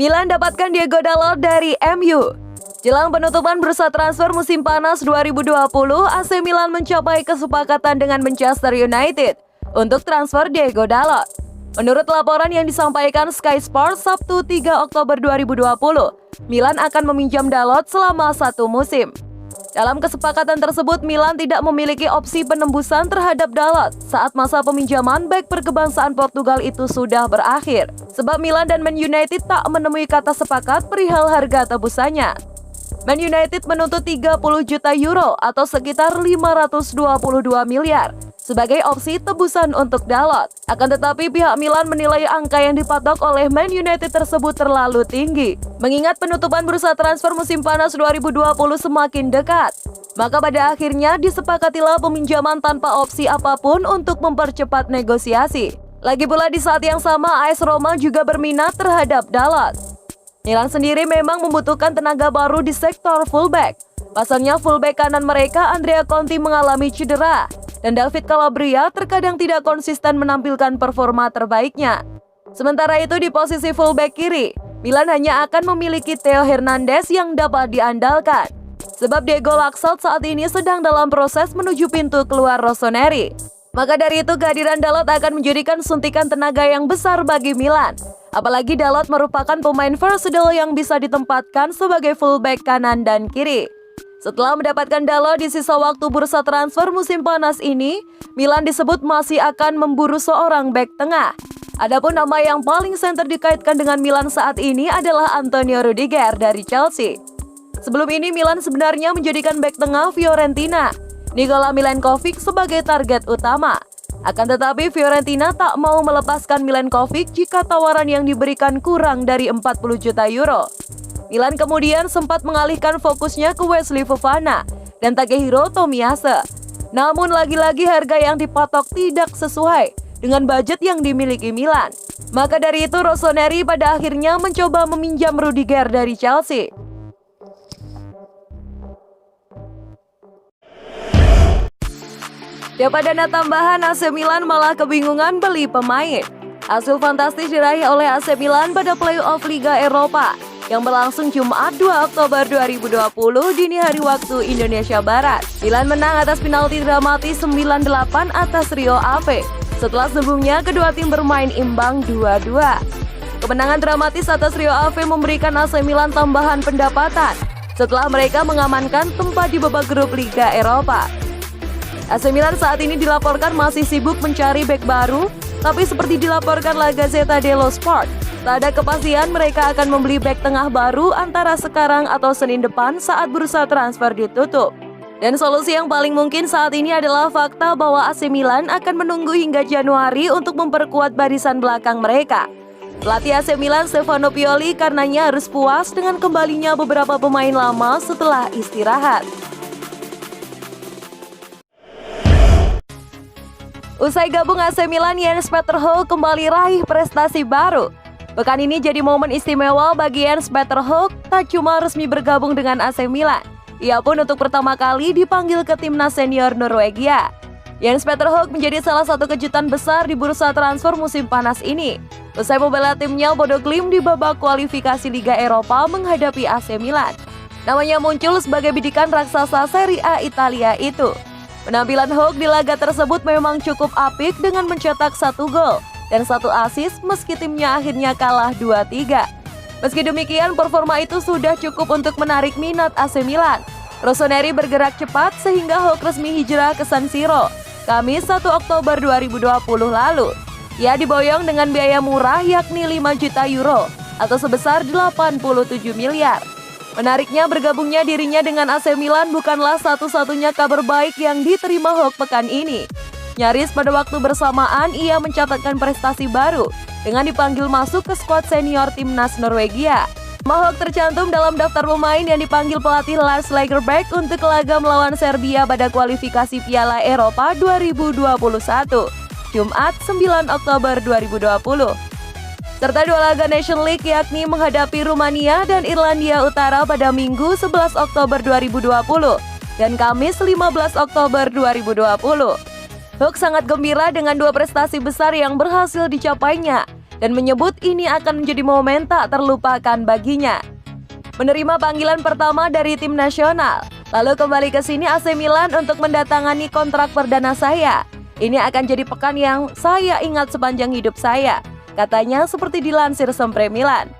Milan dapatkan Diego Dalot dari MU. Jelang penutupan bursa transfer musim panas 2020, AC Milan mencapai kesepakatan dengan Manchester United untuk transfer Diego Dalot. Menurut laporan yang disampaikan Sky Sports Sabtu 3 Oktober 2020, Milan akan meminjam Dalot selama 1 musim. Dalam kesepakatan tersebut, Milan tidak memiliki opsi penembusan terhadap Dalot saat masa peminjaman bek berkebangsaan Portugal itu sudah berakhir, sebab Milan dan Man United tak menemui kata sepakat perihal harga tebusannya. Man United menuntut 30 juta euro atau sekitar 522 miliar sebagai opsi tebusan untuk Dalot. Akan tetapi pihak Milan menilai angka yang dipatok oleh Man United tersebut terlalu tinggi. Mengingat penutupan bursa transfer musim panas 2020 semakin dekat, maka pada akhirnya disepakatilah peminjaman tanpa opsi apapun untuk mempercepat negosiasi. Lagi pula di saat yang sama AS Roma juga berminat terhadap Dalot. Milan sendiri memang membutuhkan tenaga baru di sektor fullback. Pasalnya fullback kanan mereka Andrea Conti mengalami cedera dan David Calabria terkadang tidak konsisten menampilkan performa terbaiknya. Sementara itu di posisi fullback kiri, Milan hanya akan memiliki Theo Hernandez yang dapat diandalkan. Sebab Diego Laxalt saat ini sedang dalam proses menuju pintu keluar Rossoneri. Maka dari itu kehadiran Dalot akan menjadikan suntikan tenaga yang besar bagi Milan. Apalagi Dalot merupakan pemain versatile yang bisa ditempatkan sebagai fullback kanan dan kiri. Setelah mendapatkan Dalot di sisa waktu bursa transfer musim panas ini, Milan disebut masih akan memburu seorang bek tengah. Adapun nama yang paling senter dikaitkan dengan Milan saat ini adalah Antonio Rudiger dari Chelsea. Sebelum ini Milan sebenarnya menjadikan bek tengah Fiorentina Nikola Milenkovic sebagai target utama. Akan tetapi Fiorentina tak mau melepaskan Milenkovic jika tawaran yang diberikan kurang dari 40 juta euro. Milan kemudian sempat mengalihkan fokusnya ke Wesley Fofana dan Takehiro Tomiyasu. Namun lagi-lagi harga yang dipatok tidak sesuai dengan budget yang dimiliki Milan. Maka dari itu Rossoneri pada akhirnya mencoba meminjam Rudiger dari Chelsea. Dapat dana tambahan, AC Milan malah kebingungan beli pemain. Hasil fantastis diraih oleh AC Milan pada playoff Liga Eropa yang berlangsung Jumat 2 Oktober 2020 dini hari waktu Indonesia Barat. Milan menang atas penalti dramatis 9-8 atas Rio Ave. Setelah sebelumnya kedua tim bermain imbang 2-2. Kemenangan dramatis atas Rio Ave memberikan AC Milan tambahan pendapatan setelah mereka mengamankan tempat di babak grup Liga Eropa. AC Milan saat ini dilaporkan masih sibuk mencari bek baru, tapi seperti dilaporkan La Gazzetta dello Sport, tak ada kepastian mereka akan membeli bek tengah baru antara sekarang atau Senin depan saat bursa transfer ditutup. Dan solusi yang paling mungkin saat ini adalah fakta bahwa AC Milan akan menunggu hingga Januari untuk memperkuat barisan belakang mereka. Pelatih AC Milan Stefano Pioli karenanya harus puas dengan kembalinya beberapa pemain lama setelah istirahat. Usai gabung AC Milan, Jens Peter Hoek kembali raih prestasi baru. Pekan ini jadi momen istimewa bagi Jens Peter Hoek, tak cuma resmi bergabung dengan AC Milan, ia pun untuk pertama kali dipanggil ke timnas senior Norwegia. Jens Peter Hoek menjadi salah satu kejutan besar di bursa transfer musim panas ini. Usai membela timnya Bodo Glimt di babak kualifikasi Liga Eropa menghadapi AC Milan, namanya muncul sebagai bidikan raksasa Serie A Italia itu. Penampilan Hoek di laga tersebut memang cukup apik dengan mencetak 1 gol dan 1 assist meski timnya akhirnya kalah 2-3. Meski demikian, performa itu sudah cukup untuk menarik minat AC Milan. Rossoneri bergerak cepat sehingga Hoek resmi hijrah ke San Siro, Kamis 1 Oktober 2020 lalu. Ia diboyong dengan biaya murah yakni 5 juta euro atau sebesar 87 miliar. Menariknya, bergabungnya dirinya dengan AC Milan bukanlah satu-satunya kabar baik yang diterima Hoek pekan ini. Nyaris pada waktu bersamaan ia mencatatkan prestasi baru dengan dipanggil masuk ke skuad senior timnas Norwegia. Hoek tercantum dalam daftar pemain yang dipanggil pelatih Lars Lagerbäck untuk laga melawan Serbia pada kualifikasi Piala Eropa 2021, Jumat 9 Oktober 2020. Serta 2 laga Nation League yakni menghadapi Rumania dan Irlandia Utara pada Minggu 11 Oktober 2020 dan Kamis 15 Oktober 2020. Hoek sangat gembira dengan 2 prestasi besar yang berhasil dicapainya, dan menyebut ini akan menjadi momen tak terlupakan baginya. Menerima panggilan pertama dari tim nasional, lalu kembali ke sini AC Milan untuk mendatangani kontrak perdana saya. Ini akan jadi pekan yang saya ingat sepanjang hidup saya, katanya seperti dilansir Sempre Milan.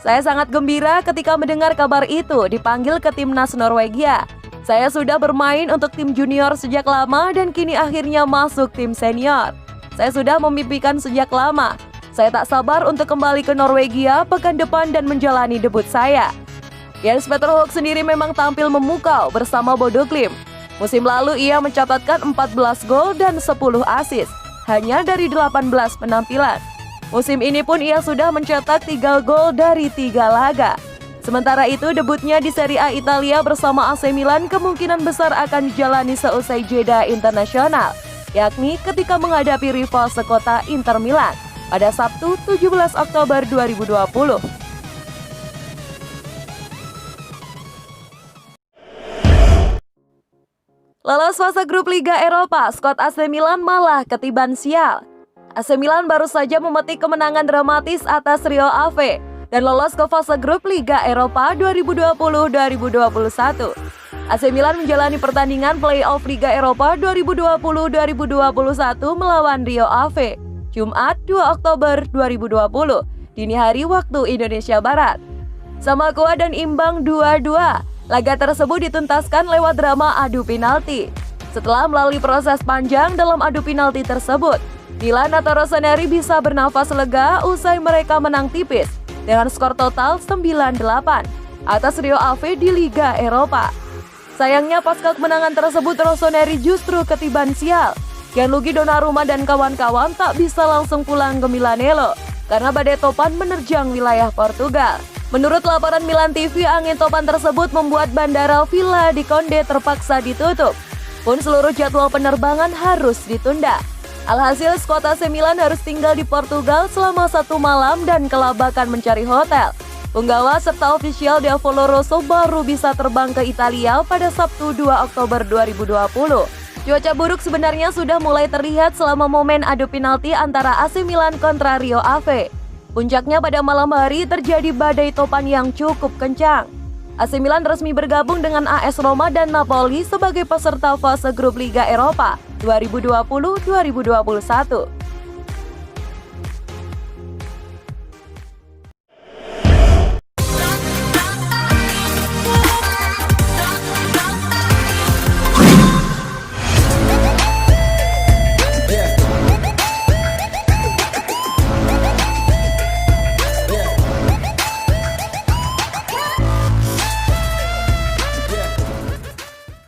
Saya sangat gembira ketika mendengar kabar itu dipanggil ke timnas Norwegia. Saya sudah bermain untuk tim junior sejak lama dan kini akhirnya masuk tim senior. Saya sudah memimpikan sejak lama. Saya tak sabar untuk kembali ke Norwegia pekan depan dan menjalani debut saya. Jens Peter Hoek sendiri memang tampil memukau bersama Bodo Glimt. Musim lalu ia mencatatkan 14 gol dan 10 assist hanya dari 18 penampilan. Musim ini pun ia sudah mencetak 3 gol dari 3 laga. Sementara itu debutnya di Serie A Italia bersama AC Milan kemungkinan besar akan dijalani seusai jeda internasional, yakni ketika menghadapi rival sekota Inter Milan pada Sabtu 17 Oktober 2020. Lolos fase grup Liga Eropa, skuad AC Milan malah ketiban sial. AC Milan baru saja memetik kemenangan dramatis atas Rio Ave dan lolos ke fase grup Liga Eropa 2020-2021. AC Milan menjalani pertandingan play-off Liga Eropa 2020-2021 melawan Rio Ave, Jumat 2 Oktober 2020, dini hari waktu Indonesia Barat. Sama kuat dan imbang 2-2, laga tersebut dituntaskan lewat drama adu penalti. Setelah melalui proses panjang dalam adu penalti tersebut, Milan atau Rossoneri bisa bernafas lega usai mereka menang tipis dengan skor total 9-8 atas Rio Ave di Liga Eropa. Sayangnya pasca kemenangan tersebut Rossoneri justru ketiban sial. Gianluigi Donnarumma dan kawan-kawan tak bisa langsung pulang ke Milanello karena badai topan menerjang wilayah Portugal. Menurut laporan Milan TV, angin topan tersebut membuat bandara Villa di Conde terpaksa ditutup. Pun seluruh jadwal penerbangan harus ditunda. Alhasil skuad AC Milan harus tinggal di Portugal selama 1 malam dan kelabakan mencari hotel. Penggawa serta ofisial Diavolo Rosso baru bisa terbang ke Italia pada Sabtu 2 Oktober 2020. Cuaca buruk sebenarnya sudah mulai terlihat selama momen adu penalti antara AC Milan kontra Rio Ave. Puncaknya pada malam hari terjadi badai topan yang cukup kencang. AC Milan resmi bergabung dengan AS Roma dan Napoli sebagai peserta fase grup Liga Eropa 2020-2021.